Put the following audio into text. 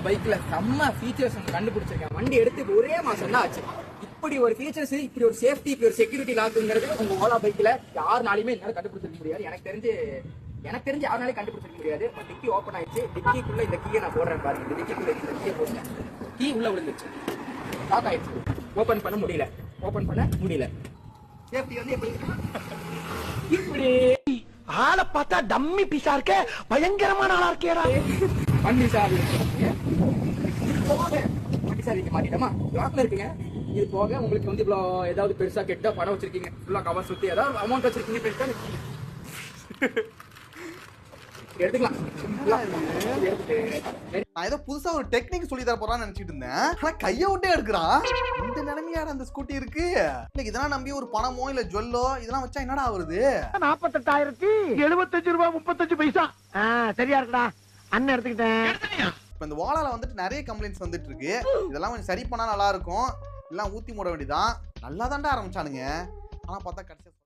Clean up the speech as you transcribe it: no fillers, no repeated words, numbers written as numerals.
பைக்ல செம்ம ஃபீச்சர்ஸ் கண்டுபிடிச்சிருக்கேன். வண்டி எடுத்து ஒரே மாசம் தான் ஆச்சு. இப்படி ஒரு ஃபீச்சர்ஸ், இப்படி ஒரு சேஃப்டி, இப்படி ஒரு செக்யூரிட்டி லாக்குங்கிறது உங்க ஓலா பைக்ல யாருனாலுமே என்னால கண்டுபிடிச்சிருக்க முடியாது. எனக்கு தெரிஞ்சு யாருனாலே கண்டுபிடிச்சிருக்க முடியாது. டிக்கி ஓப்பன் ஆயிடுச்சு. டிக்கிக்குள்ள இந்த கீயை நான் போடுறேன் பாருங்க. இந்த டிக்கிக்குள்ள இந்த கீயை போடுறேன். கீ உள்ள விழுந்துச்சு, லாக் ஆயிடுச்சு. ஓபன் பண்ண முடியல. சேஃப்டி வந்து எப்படி இப்படி ஆளை பார்த்தா டம்மி பீஸா இருக்க, பயங்கரமான ஆளா இருக்கேடா. வண்டி சாவி வைக்க மாட்டேமா லாக்ல இருக்குங்க. இது போக உங்களுக்கு வந்து இவ்வளோ ஏதாவது பெருசா கெட்டா பணம் வச்சிருக்கீங்க, ஃபுல்லா கவர் சுத்தி ஏதாவது அமௌண்ட் வச்சிருக்கீங்க, பெருசா எடுத்துக்கலாம். நான் ஏதோ புதுசா ஒரு டெக்னிக் சொல்லி தர போறான்னு நினைச்சிட்டு இருந்தேன். ஆனா கைய விட்டே எடுக்கிறான். இந்த நிலைமையாட அந்த ஸ்கூட்டி இருக்கு. இன்னைக்கு இதெல்லாம் நம்பி ஒரு பணமோ இல்ல ஜுவல்லோ இதெல்லாம் வச்சா என்னடா வருது? 48,075 ரூபாய் 35 பைசா. சரியா இருக்குடா, அண்ணன் எடுத்துக்கிட்டேன். இப்ப இந்த ஓலால வந்துட்டு நிறைய கம்ப்ளைண்ட்ஸ் வந்துட்டு இருக்கு. இதெல்லாம் கொஞ்சம் சரி பண்ணா நல்லா இருக்கும். எல்லாம் ஊத்தி மூட வேண்டியதான். நல்லா தாண்டா ஆரம்பிச்சானுங்க. ஆனா பார்த்தா கடைசி